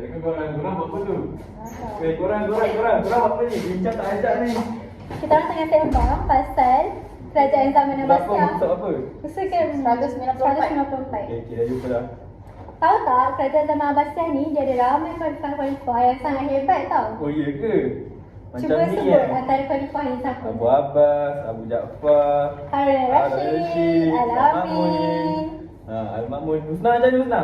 Korang apa tu? Korang apa ni? Bincang tak ajak ni. Kita orang tengah sembang pasal kerajaan zaman Abbasiyah. Apa? Usahakan 194. Okey, dah jumpa dah. Tahu tak kerajaan zaman Abbasiyah ni dia ada ramai khalifah yang sangat hebat tau. Oh iya ke? Macam Cuba ni sebut antara khalifah ni siapa? Abu Abbas, Abu Ja'far, Harun al-Rashid, Al-Amin. Al-Ma'mun. Husna jadi Husna.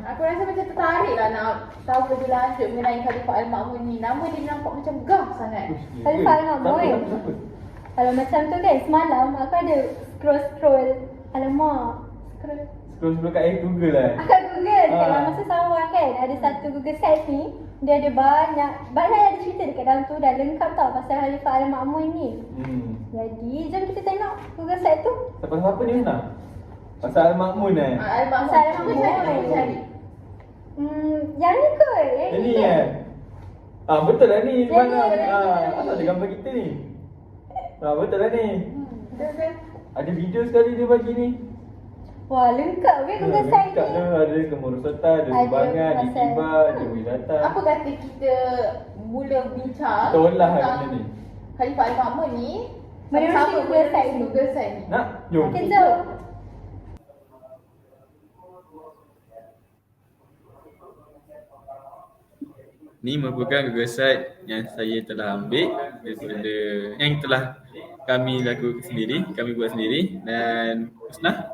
Aku rasa macam tertarik lah nak tahu lebih lanjut mengenai Khalifah Al-Ma'mun ni. Nama dia nampak macam gah sangat. Khalifah Al-Ma'mun. Siapa? Kalau macam tu kan, semalam aku ada scroll. Alamak. Scroll kat Google lah. Aku Google dekat dalam masa sawang kan. Ada satu Google Sites ni. Dia ada banyak yang ada cerita dekat dalam tu. Dah lengkap tau pasal Khalifah Al-Ma'mun ni. Jadi jom kita tengok Google Sites tu. Siapa ni Husna? Pasal Al-Ma'mun Al-Ma'mun Pasal cuba Al-Ma'mun. cari. Yang ni kot. Yang Ini kan? Betul lah ni. Ya, Mana? ya. Asal ada gambar kita ni? Betul lah ni. Betul. Ada video sekali dia bagi ni. Wah, lengkap ke Google Sites Dekat ni? tu ada kemurusutan, ada Ada sumbangan, ada pasal- tiba, ada wisata. Apa kata kita mula bincang Tolak tentang benda ni. Khalifah Al-Ma'mun ni Menerusi sama-sama Google Sites menerusi ni. Google Sites ni. Nak? Jom. Okay, jom. Ni merupakan Google Site yang saya telah ambil daripada yang telah kami lakukan sendiri, kami buat sendiri. Dan Husna,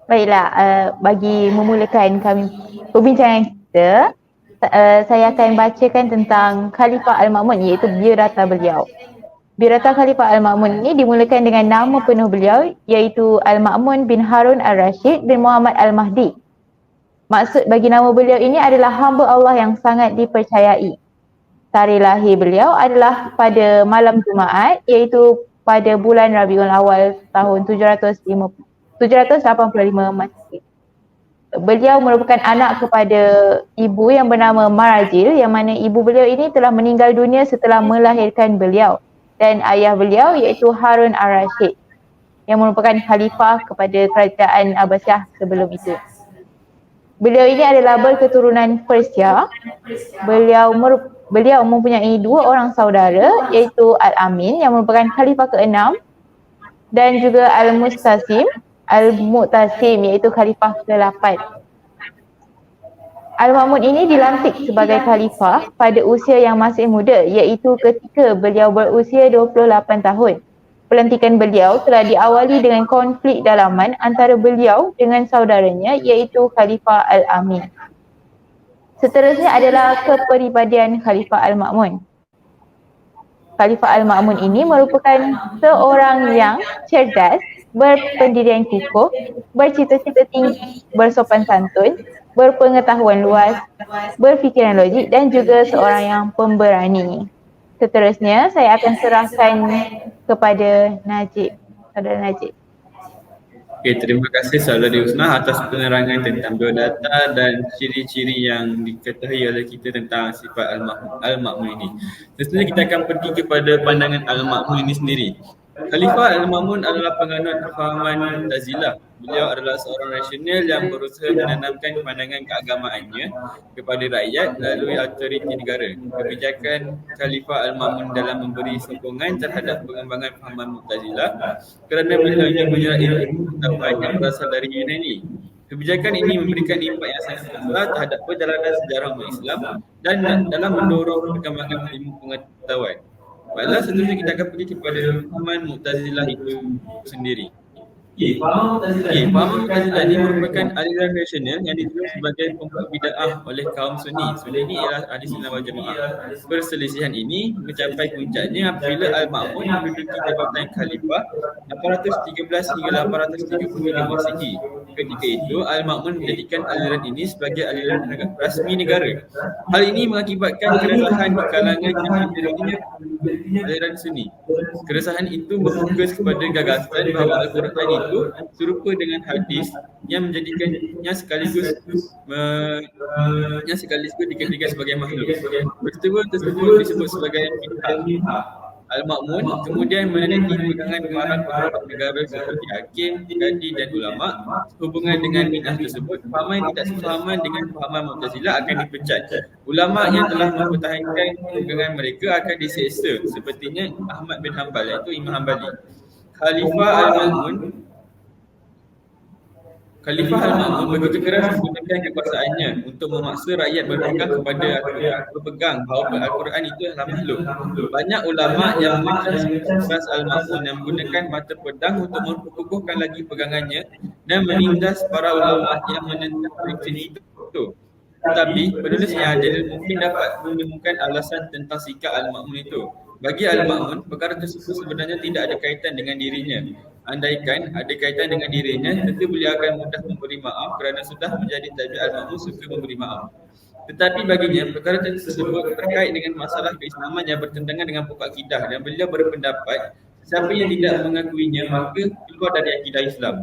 Baiklah, bagi memulakan kami perbincangan kita, saya akan bacakan tentang Khalifah Al-Ma'mun iaitu biodata beliau. Biodata Khalifah Al-Ma'mun ini dimulakan dengan nama penuh beliau iaitu Al-Ma'mun bin Harun Al-Rashid bin Muhammad Al-Mahdi. Maksud bagi nama beliau ini adalah hamba Allah yang sangat dipercayai. Tarikh lahir beliau adalah pada malam Jumaat iaitu pada bulan Rabiul Awal tahun 785 Masihi. Beliau merupakan anak kepada ibu yang bernama Marajil yang mana ibu beliau ini telah meninggal dunia setelah melahirkan beliau, dan ayah beliau iaitu Harun Ar-Rashid yang merupakan khalifah kepada kerajaan Abbasiyah sebelum itu. Beliau ini adalah berketurunan Persia. Beliau mempunyai dua orang saudara iaitu Al-Amin yang merupakan khalifah ke-6 dan juga Al-Mu'tasim iaitu khalifah ke-8. Al-Ma'mun ini dilantik sebagai khalifah pada usia yang masih muda iaitu ketika beliau berusia 28 tahun. Pelantikan beliau telah diawali dengan konflik dalaman antara beliau dengan saudaranya iaitu Khalifah Al-Amin. Seterusnya adalah kepribadian Khalifah Al-Ma'mun. Khalifah Al-Ma'mun ini merupakan seorang yang cerdas, berpendirian kukuh, bercita-cita tinggi, bersopan santun, berpengetahuan luas, berfikiran logik dan juga seorang yang pemberani. Seterusnya saya akan serahkan kepada Najib, saudara Najib. okay, terima kasih Saudari Husna atas penerangan tentang biodata dan ciri-ciri yang diketahui oleh kita tentang sifat Al-Ma'mun ini. Seterusnya kita akan pergi kepada pandangan Al-Ma'mun ini sendiri. Khalifah Al-Ma'mun adalah penganut fahaman Mu'tazilah. Beliau adalah seorang rasional yang berusaha menanamkan pandangan keagamaannya kepada rakyat melalui autoriti negara. Kebijakan Khalifah Al-Ma'mun dalam memberi sokongan terhadap pengembangan fahaman Mu'tazilah kerana beliau hanya menyerap ilmu pengetahuan yang berasal dari Yunani. Kebijakan ini memberikan impak yang sangat besar terhadap perjalanan sejarah umat Islam dan dalam mendorong perkembangan ilmu pengetahuan. Baiklah, seterusnya kita akan pergi kepada fahaman Mu'tazilah itu sendiri. Fahaman Mu'tazilah ini merupakan aliran rasional yang ditulis sebagai pembuat bid'ah oleh kaum Sunni. Sunni ini ialah ahli sunnah wal jamaah. Perselisihan ini mencapai puncaknya apabila Al-Ma'mun menduduki jabatan khalifah 813 hingga 833 Masehi. Ketika itu, Al-Ma'mun menjadikan aliran ini sebagai aliran rasmi negara. Hal ini mengakibatkan keresahan di kalangan pemimpin aliran Sunni. Keresahan itu berfokus kepada gagasan bahawa Al-Quran itu serupa dengan hadis yang menjadikannya sekaligus dikategorikan sebagai makhluk. Peristiwa tersebut disebut sebagai bid'ah. Al-Ma'mun kemudian meneliti pegangan para pejabat negara seperti hakim, kadi dan ulama. Hubungan dengan bid'ah tersebut, fahaman yang tidak sefahaman dengan fahaman Mu'tazilah akan dipecat. Ulama yang telah mempertahankan pegangan mereka akan diseksa, sepertinya Ahmad bin Hanbal, iaitu Imam Hanbali. Khalifah Al-Ma'mun begitu keras menggunakan kekuasaannya untuk memaksa rakyat berpegang bahawa Al-Quran itu adalah makhluk. Banyak ulama yang mencas Al-Ma'mun yang menggunakan mata pedang untuk memperkukuhkan lagi pegangannya dan menindas para ulama yang menentang prinsip itu. Tetapi penulis yang adil mungkin dapat menemukan alasan tentang sikap Al-Ma'mun itu. Bagi Al-Ma'mun, perkara tersebut sebenarnya tidak ada kaitan dengan dirinya. Andaikan ada kaitan dengan dirinya, tentu beliau akan mudah memberi maaf kerana sudah menjadi tabiat Al-Ma'mun suka memberi maaf. Tetapi baginya, perkara tersebut terkait dengan masalah keislaman yang bertentangan dengan pokok akidah dan beliau berpendapat siapa yang tidak mengakuinya maka keluar dari akidah Islam.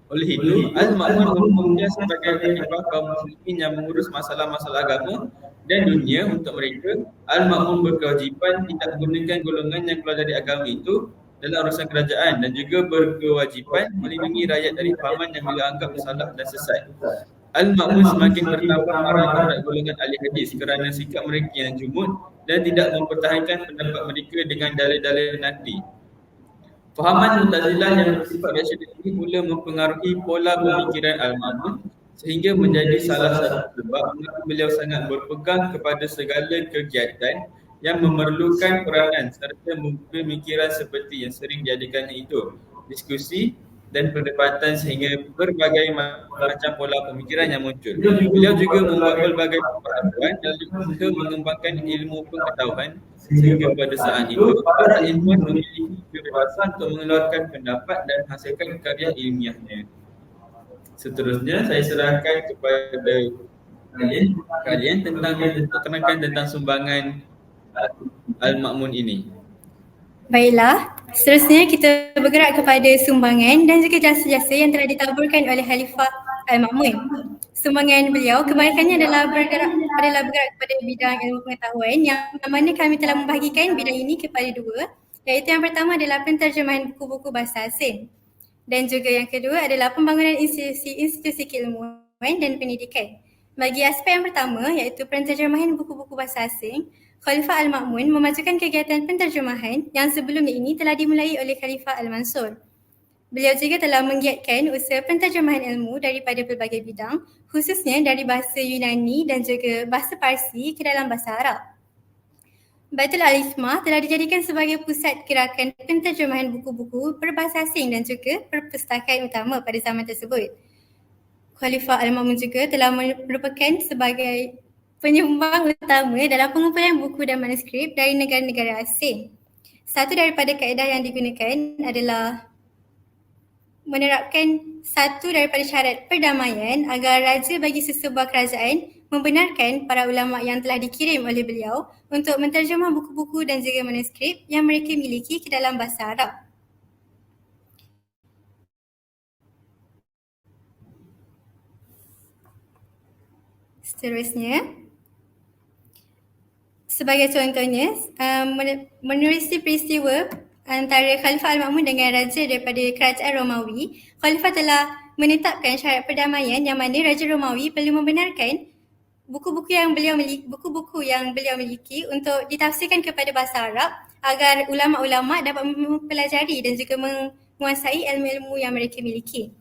Oleh itu, Al-Ma'mun mengumumnya sebagai khalifah kaum muslimin yang mengurus masalah-masalah agama dan dunia untuk mereka. Al-Ma'mun berkewajipan tidak menggunakan golongan yang keluar dari agama itu dalam urusan kerajaan dan juga berkewajipan melindungi rakyat dari fahaman yang beliau anggap salah dan sesat. Al-Ma'mun semakin bertambah marah terhadap golongan ahli hadis kerana sikap mereka yang jumud dan tidak mempertahankan pendapat mereka dengan dalil-dalil nakli. Fahaman Mu'tazilah yang bersifat rasyid ini mula mempengaruhi pola pemikiran Al-Ma'mun sehingga menjadi salah satu sebab mengapa beliau sangat berpegang kepada segala kegiatan yang memerlukan peranan serta pemikiran seperti yang sering diadakannya itu, diskusi dan perdebatan sehingga berbagai macam pola pemikiran yang muncul. Beliau juga membuat berbagai peraturan dan juga mengembangkan ilmu pengetahuan sehingga pada saat itu para ilmuwan memiliki kebebasan untuk mengeluarkan pendapat dan hasilkan karya ilmiahnya. Seterusnya saya serahkan kepada kalian tentang menerangkan tentang sumbangan Al-Ma'mun ini. Baiklah, seterusnya kita bergerak kepada sumbangan dan juga jasa-jasa yang telah ditaburkan oleh Khalifah Al-Ma'mun. Sumbangan beliau kebanyakannya adalah bergerak kepada bidang ilmu pengetahuan yang mana kami telah membahagikan bidang ini kepada dua, iaitu yang pertama adalah penterjemahan buku-buku bahasa asing dan juga yang kedua adalah pembangunan institusi keilmuan dan pendidikan. Bagi aspek yang pertama iaitu penterjemahan buku-buku bahasa asing, Khalifah Al-Ma'mun memajukan kegiatan penterjemahan yang sebelumnya ini telah dimulai oleh Khalifah Al-Mansur. Beliau juga telah menggiatkan usaha penterjemahan ilmu daripada pelbagai bidang, khususnya dari bahasa Yunani dan juga bahasa Parsi ke dalam bahasa Arab. Baitul Al-Hikmah telah dijadikan sebagai pusat gerakan penterjemahan buku-buku berbahasa asing dan juga perpustakaan utama pada zaman tersebut. Khalifah Al-Ma'mun juga telah merupakan sebagai penyumbang utama dalam pengumpulan buku dan manuskrip dari negara-negara asing. Satu daripada kaedah yang digunakan adalah menerapkan satu daripada syarat perdamaian agar raja bagi sesebuah kerajaan membenarkan para ulama yang telah dikirim oleh beliau untuk menterjemah buku-buku dan juga manuskrip yang mereka miliki ke dalam bahasa Arab. Seterusnya, sebagai contohnya, menerusi peristiwa antara Khalifah Al-Ma'mun dengan raja daripada kerajaan Romawi, Khalifah telah menetapkan syarat perdamaian yang mana Raja Romawi perlu membenarkan buku-buku yang beliau miliki untuk ditafsirkan kepada bahasa Arab agar ulama-ulama dapat mempelajari dan juga menguasai ilmu-ilmu yang mereka miliki.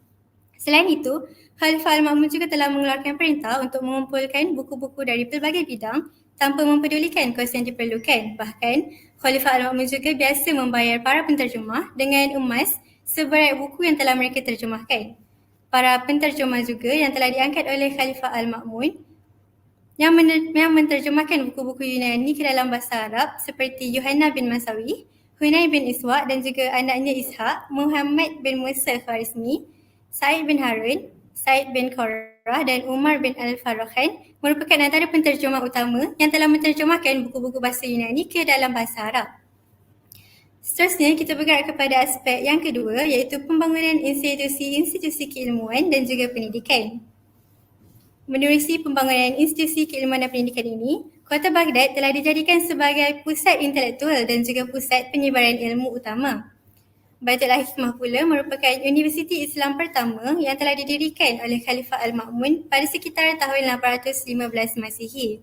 Selain itu, Khalifah Al-Ma'mun juga telah mengeluarkan perintah untuk mengumpulkan buku-buku dari pelbagai bidang tanpa mempedulikan kos yang diperlukan. Bahkan, Khalifah Al-Ma'mun juga biasa membayar para penterjemah dengan emas seberat buku yang telah mereka terjemahkan. Para penterjemah juga yang telah diangkat oleh Khalifah Al-Ma'mun yang menterjemahkan buku-buku Yunani ke dalam bahasa Arab seperti Yuhanna bin Masawi, Hunain bin Iswaq dan juga anaknya Ishaq, Muhammad bin Musa Kharizmi, Said bin Harun, Said bin Qurrah dan Umar bin Al-Farrakhan merupakan antara penterjemah utama yang telah menterjemahkan buku-buku bahasa Yunani ke dalam bahasa Arab. Seterusnya, kita bergerak kepada aspek yang kedua iaitu pembangunan institusi keilmuan dan juga pendidikan. Menerusi pembangunan institusi keilmuan dan pendidikan ini, Kota Baghdad telah dijadikan sebagai pusat intelektual dan juga pusat penyebaran ilmu utama. Baitul Hikmah pula merupakan universiti Islam pertama yang telah didirikan oleh Khalifah Al-Ma'mun pada sekitar tahun 815 Masihi.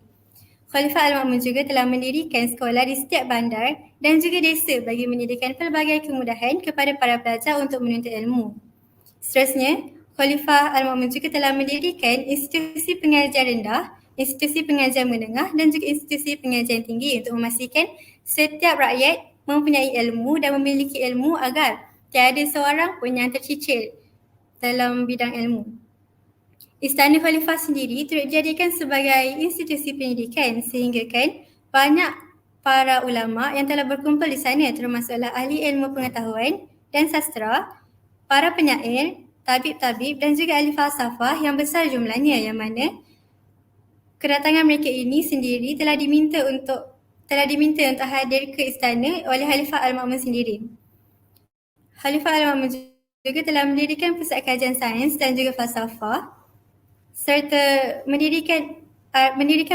Khalifah Al-Ma'mun juga telah mendirikan sekolah di setiap bandar dan juga desa bagi menyediakan pelbagai kemudahan kepada para pelajar untuk menuntut ilmu. Seterusnya, Khalifah Al-Ma'mun juga telah mendirikan institusi pengajian rendah, institusi pengajian menengah dan juga institusi pengajian tinggi untuk memastikan setiap rakyat mempunyai ilmu dan memiliki ilmu agar tiada seorang pun yang tercicir dalam bidang ilmu. Istana Khalifah sendiri turut dijadikan sebagai institusi pendidikan sehingga kan banyak para ulama yang telah berkumpul di sana termasuklah ahli ilmu pengetahuan dan sastra, para penyair, tabib-tabib dan juga ahli falsafah yang besar jumlahnya yang mana kedatangan mereka ini sendiri telah diminta untuk hadir ke istana oleh Khalifah Al-Ma'mun sendiri. Khalifah Al-Ma'mun juga telah mendirikan pusat kajian sains dan juga falsafah serta mendirikan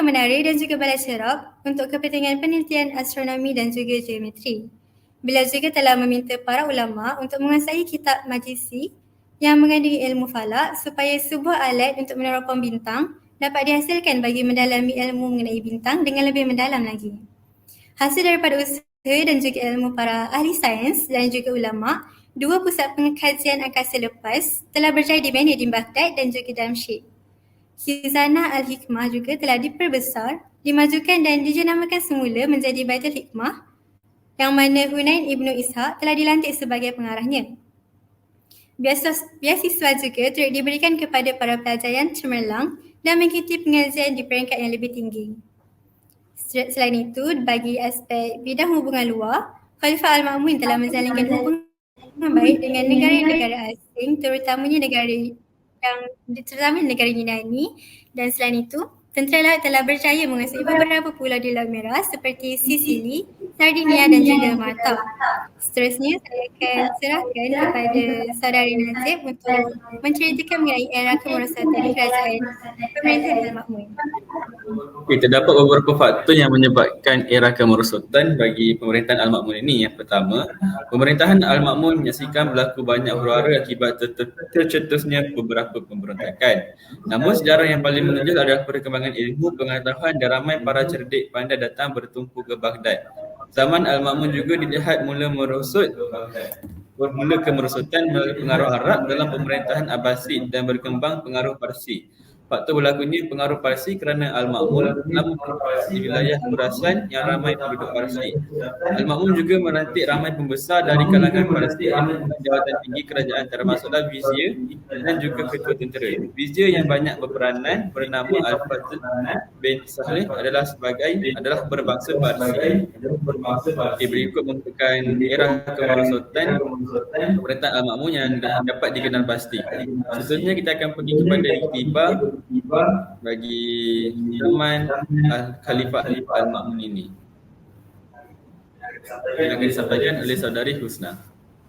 menara dan juga balai cerap untuk kepentingan penelitian astronomi dan juga geometri. Beliau juga telah meminta para ulama untuk menguasai kitab majlisi yang mengandungi ilmu falak supaya sebuah alat untuk meneropong bintang dapat dihasilkan bagi mendalami ilmu mengenai bintang dengan lebih mendalam lagi. Hasil daripada usaha dan juga ilmu para ahli sains dan juga ulama, dua pusat pengkajian angkasa lepas telah berjaya dibina di Baghdad dan juga Damsyik. Khizanah Al-Hikmah juga telah diperbesar, dimajukan dan dijenamakan semula menjadi Baitul Hikmah yang mana Hunain Ibnu Ishaq telah dilantik sebagai pengarahnya. Biasiswa juga turut diberikan kepada para pelajar yang cemerlang dan mengikuti pengajian di peringkat yang lebih tinggi. Selain itu, bagi aspek bidang hubungan luar, Khalifah Al-Ma'mun telah menjalinkan hubungan baik dengan negara-negara asing, terutamanya negara Yunani, dan selain itu, tentera laut telah berjaya menguasai beberapa pulau di Laut Merah seperti Sisili, Sardinia dan juga Malta. Seterusnya, saya akan serahkan kepada saudara Nazib untuk menceritakan mengenai era kemerosatan kerajaan pemerintahan Al-Ma'mun. Okey, terdapat beberapa faktor yang menyebabkan era kemerosotan bagi pemerintahan Al-Ma'mun ini. Yang pertama, pemerintahan Al-Ma'mun menyaksikan berlaku banyak huru-hara akibat tercetusnya beberapa pemberontakan. Namun sejarah yang paling menonjol adalah perkembangan ilmu pengetahuan dan ramai para cerdik pandai datang bertumpu ke Baghdad. Zaman Al-Ma'mun juga dilihat mula kemerosotan melalui pengaruh Arab dalam pemerintahan Abbasid dan berkembang pengaruh Parsi. Faktor berlakunya pengaruh Parsi kerana Al-Ma'mun telah memperluas wilayah Khurasan yang ramai penduduk Parsi. Al-Ma'mun juga melantik ramai pembesar dari kalangan Parsi yang jawatan tinggi kerajaan termasuklah Vizier dan juga ketua tentera. Vizier yang banyak berperanan bernama Al-Fadl bin Sahlih adalah berbangsa Parsi. Berikut merupakan era kemerosotan pemerintahan Al-Ma'mun yang dapat dikenal pasti. Seterusnya kita akan pergi kepada iktibar bagi zaman Khalifah Al-Ma'mun ini. Yang akan disampaikan oleh saudari Husna.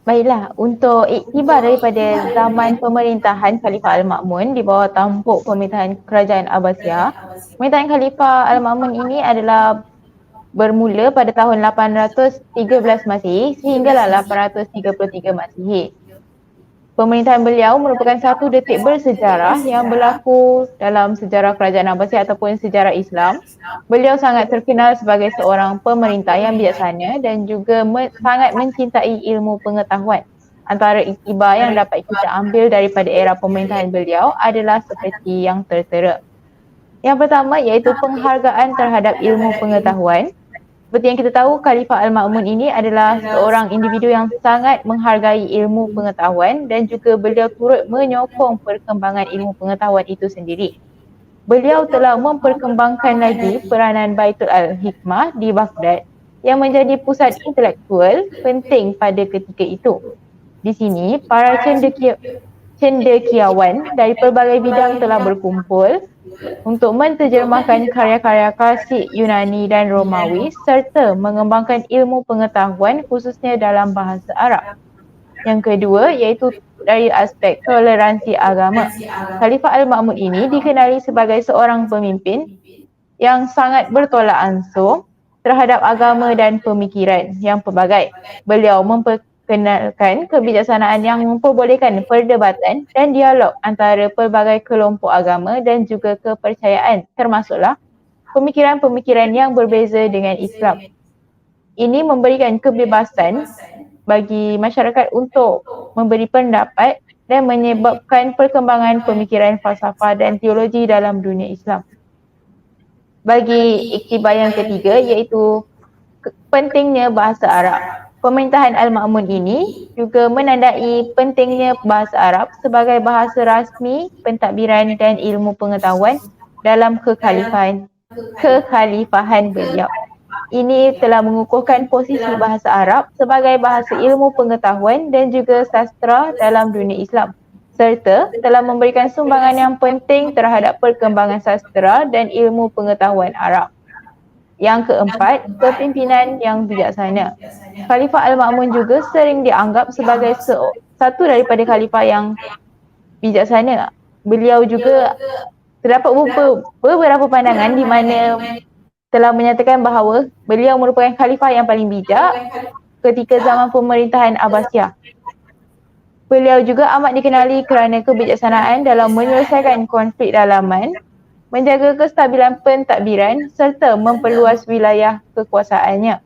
Baiklah, untuk iktibar daripada zaman pemerintahan Khalifah Al-Ma'mun di bawah tampuk pemerintahan kerajaan Abbasiyah, pemerintahan Khalifah Al-Ma'mun ini adalah bermula pada tahun 813 Masihi sehinggalah 833 Masihi. Pemerintahan beliau merupakan satu detik bersejarah yang berlaku dalam sejarah kerajaan Abbasiyah ataupun sejarah Islam. Beliau sangat terkenal sebagai seorang pemerintah yang bijaksana dan juga sangat mencintai ilmu pengetahuan. Antara iktibar yang dapat kita ambil daripada era pemerintahan beliau adalah seperti yang tertera. Yang pertama iaitu penghargaan terhadap ilmu pengetahuan. Seperti yang kita tahu, Khalifah Al-Ma'mun ini adalah seorang individu yang sangat menghargai ilmu pengetahuan dan juga beliau turut menyokong perkembangan ilmu pengetahuan itu sendiri. Beliau telah memperkembangkan lagi peranan Baitul Al-Hikmah di Baghdad yang menjadi pusat intelektual penting pada ketika itu. Di sini, para cendekiawan dari pelbagai bidang telah berkumpul untuk menterjemahkan karya-karya klasik Yunani dan Romawi serta mengembangkan ilmu pengetahuan khususnya dalam bahasa Arab. Yang kedua iaitu dari aspek toleransi agama. Khalifah Al-Ma'mun ini dikenali sebagai seorang pemimpin yang sangat bertolak ansur terhadap agama dan pemikiran yang pelbagai. Beliau memperkenalkan kebijaksanaan yang memperbolehkan perdebatan dan dialog antara pelbagai kelompok agama dan juga kepercayaan, termasuklah pemikiran-pemikiran yang berbeza dengan Islam. Ini memberikan kebebasan bagi masyarakat untuk memberi pendapat dan menyebabkan perkembangan pemikiran falsafah dan teologi dalam dunia Islam. Bagi iktibar yang ketiga iaitu pentingnya bahasa Arab. Pemerintahan Al-Ma'mun ini juga menandai pentingnya bahasa Arab sebagai bahasa rasmi, pentadbiran dan ilmu pengetahuan dalam kekhalifahan beliau. Ini telah mengukuhkan posisi bahasa Arab sebagai bahasa ilmu pengetahuan dan juga sastra dalam dunia Islam, serta telah memberikan sumbangan yang penting terhadap perkembangan sastra dan ilmu pengetahuan Arab. Yang keempat, kepimpinan yang bijaksana. Khalifah Al-Ma'mun juga sering dianggap sebagai satu daripada khalifah yang bijaksana. Beliau juga terdapat beberapa pandangan di mana telah menyatakan bahawa beliau merupakan khalifah yang paling bijak ketika zaman pemerintahan Abbasiyah. Beliau juga amat dikenali kerana kebijaksanaan dalam menyelesaikan konflik dalaman, menjaga kestabilan pentadbiran serta memperluas wilayah kekuasaannya.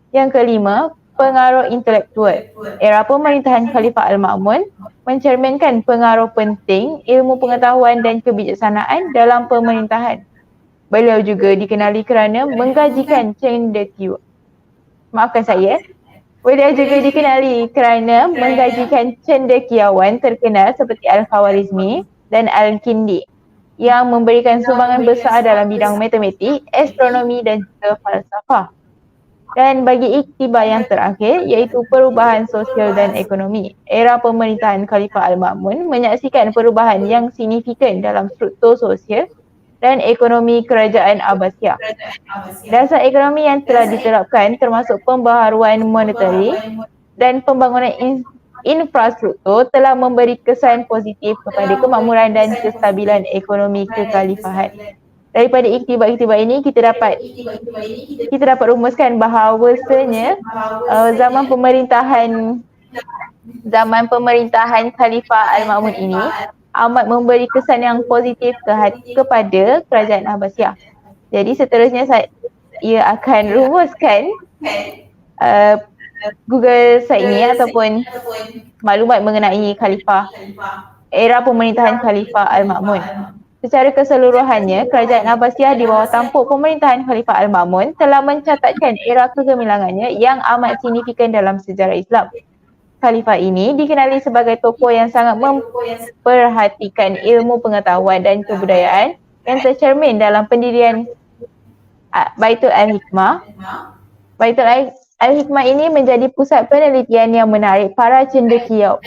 Yang kelima, pengaruh intelektual. Era pemerintahan Khalifah Al-Ma'mun mencerminkan pengaruh penting ilmu pengetahuan dan kebijaksanaan dalam pemerintahan. Beliau juga dikenali kerana menggajikan cendekiawan. Maafkan saya. Beliau juga dikenali kerana menggajikan cendekiawan terkenal seperti Al-Khawarizmi dan Al-Kindi yang memberikan sumbangan besar dalam bidang matematik, astronomi dan juga falsafah. Dan bagi iktibar yang terakhir iaitu perubahan sosial dan ekonomi. Era pemerintahan Khalifah Al-Ma'mun menyaksikan perubahan yang signifikan dalam struktur sosial dan ekonomi kerajaan Abbasiyah. Dasar ekonomi yang telah diterapkan termasuk pembaharuan monetari dan pembangunan infrastruktur telah memberi kesan positif kepada kemakmuran dan kestabilan ekonomi kekhalifahan. Daripada iktibar-iktibar ini kita dapat rumuskan bahawasanya zaman pemerintahan Khalifah Al-Ma'mun ini amat memberi kesan yang positif kepada kerajaan Abbasiyah. Jadi seterusnya saya akan rumuskan Google site ini ataupun maklumat mengenai era pemerintahan Khalifah Al-Ma'mun. Secara keseluruhannya, kerajaan Abbasiyah di bawah tampuk pemerintahan Khalifah Al-Ma'mun telah mencatatkan era kegemilangannya yang amat signifikan dalam sejarah Islam. Khalifah ini dikenali sebagai tokoh yang sangat memperhatikan ilmu pengetahuan dan kebudayaan yang tercermin dalam pendirian Baitul Al-Hikmah. Baitul Al-Hikmah ini menjadi pusat penelitian yang menarik para cendekiawan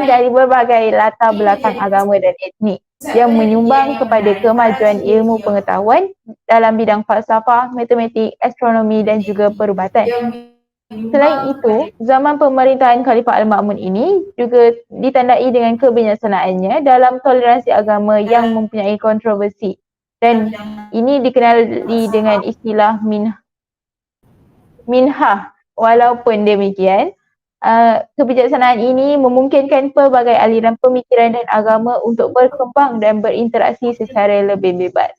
dari berbagai latar belakang agama dan etnik yang menyumbang kepada kemajuan ilmu pengetahuan dalam bidang falsafah, matematik, astronomi dan juga perubatan. Selain itu, zaman pemerintahan Khalifah Al-Ma'mun ini juga ditandai dengan kebijaksanaannya dalam toleransi agama yang mempunyai kontroversi dan ini dikenali dengan istilah minhah. Walaupun demikian, kebijaksanaan ini memungkinkan pelbagai aliran pemikiran dan agama untuk berkembang dan berinteraksi secara lebih bebas.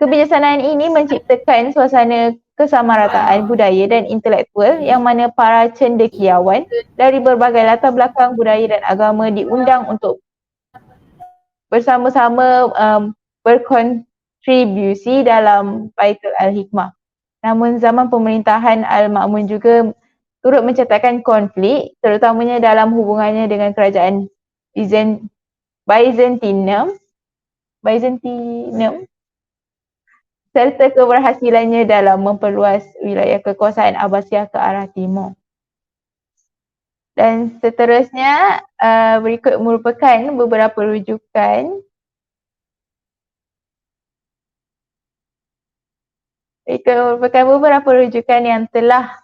Kebijaksanaan ini menciptakan suasana kesamarataan budaya dan intelektual yang mana para cendekiawan dari berbagai latar belakang budaya dan agama diundang untuk bersama-sama berkontribusi dalam Baitul Al-Hikmah. Namun zaman pemerintahan Al-Ma'mun juga turut mencatatkan konflik terutamanya dalam hubungannya dengan kerajaan Byzantium serta keberhasilannya dalam memperluas wilayah kekuasaan Abbasiyah ke arah timur. Dan seterusnya berikut merupakan beberapa rujukan. Yang telah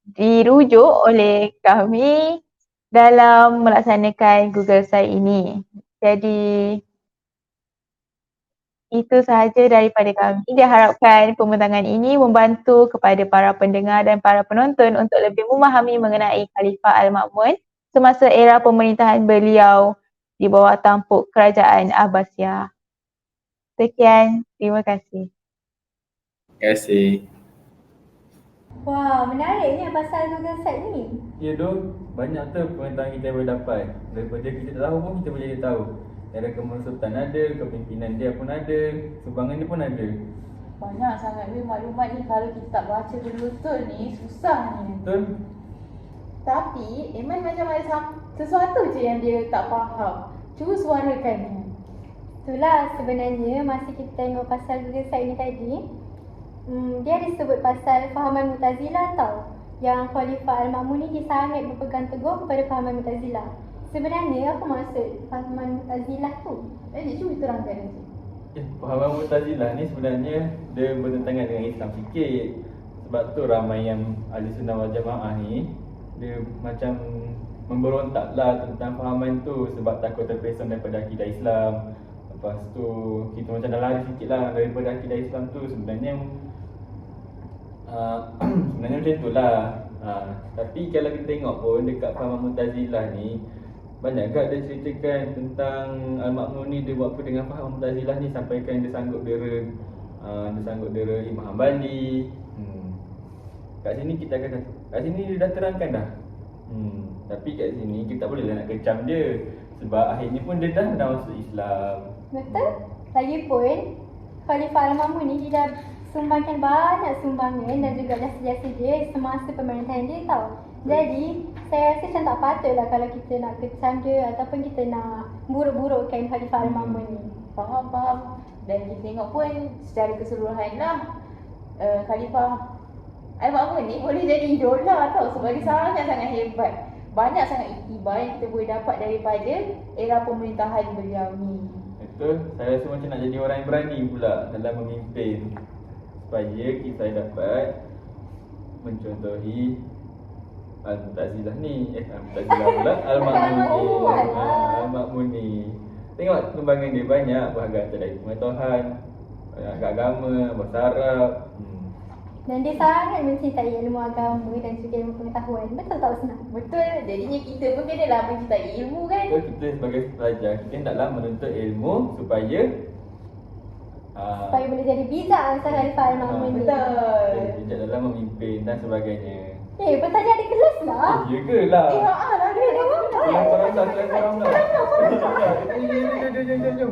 dirujuk oleh kami dalam melaksanakan Google Site ini. Jadi Itu sahaja daripada kami. Diharapkan pembintangan ini membantu kepada para pendengar dan para penonton untuk lebih memahami mengenai Khalifah Al-Ma'mun semasa era pemerintahan beliau di bawah tampuk kerajaan Abbasiyah. Sekian, terima kasih. Terima kasih. Wah, menariknya pasal Google Site ni. Ya dong, banyak tu pengetahuan kita boleh dapat. Daripada kita tak tahu pun kita boleh jadi tahu. Era kemersultan ada, kepimpinan dia pun ada, sumbangan dia pun ada. Banyak sangat maklumat ni, kalau kita tak baca betul-betul ni susah ni. Betul? Tapi Iman macam ada sesuatu je yang dia tak faham. Cuba suarakan ni. Itulah sebenarnya masa kita tengok pasal Google Site ni tadi, dia disebut pasal fahaman Mu'tazilah tau. Yang Khalifah Al-Ma'mun ni dia sangat berpegang teguh kepada fahaman Mu'tazilah. Sebenarnya apa maksud fahaman Mu'tazilah tu? Cuba terangkan je. Fahaman Mu'tazilah ni sebenarnya dia bertentangan dengan Islam sikit. Sebab tu ramai yang ahli sunnah wal jamaah ni dia macam memberontak lah tentang fahaman tu sebab takut terpesong daripada akidah Islam. Lepas tu kita macam dah lari sikit lah daripada akidah Islam tu. Sebenarnya sebenarnya macam tu lah. Tapi kalau kita tengok pun dekat fahaman Mu'tazilah ni, banyak kat dia ceritakan tentang Al-Ma'mun ni dia buat apa dengan faham Mu'tazilah ni sampaikan dia sanggup dera Imam Hanbali. Kat sini kita akan, kat sini dia dah terangkan dah. Tapi kat sini kita tak boleh lah nak kecam dia sebab akhirnya pun dia dah masuk Islam. Betul? Lagipun Khalifah Al-Ma'mun ni dia dah sumbangkan banyak sumbangan dan juga jasa-jasa dia semasa pemerintahan dia tau. Jadi saya rasa macam tak patut lah kalau kita nak kecam dia ataupun kita nak buruk-burukkan Khalifah Al-Ma'mun ni. Faham. Dan kita tengok pun secara keseluruhan lah, Khalifah Al-Ma'mun ni boleh jadi idola tau sebab dia sangat-sangat hebat. Banyak sangat iktibar yang kita boleh dapat daripada era pemerintahan beliau ni. Betul, saya rasa macam nak jadi orang yang berani pula dalam memimpin supaya kita dapat mencontohi Al-Mu'tazilah ni. Al-Mu'tazilah pula Al-Ma'mun ni. Tengok kembangan dia banyak, berharga dari pengetahuan, agama, bahasa Arab. Dan dia sangat mencintai ilmu agama dan juga ilmu pengetahuan. Betul tak Usna? Betul, jadinya kita pun kenalah mencintai ilmu kan. So kita sebagai pelajar, kita hendaklah menuntut ilmu supaya boleh jadi bijak antara Khalifah Al-Ma'mun ni. Betul. bijak dalam memimpin dan sebagainya. Bertanya di kelas lah. Ya ke lah? Lah dia dah Korang dah. Jom.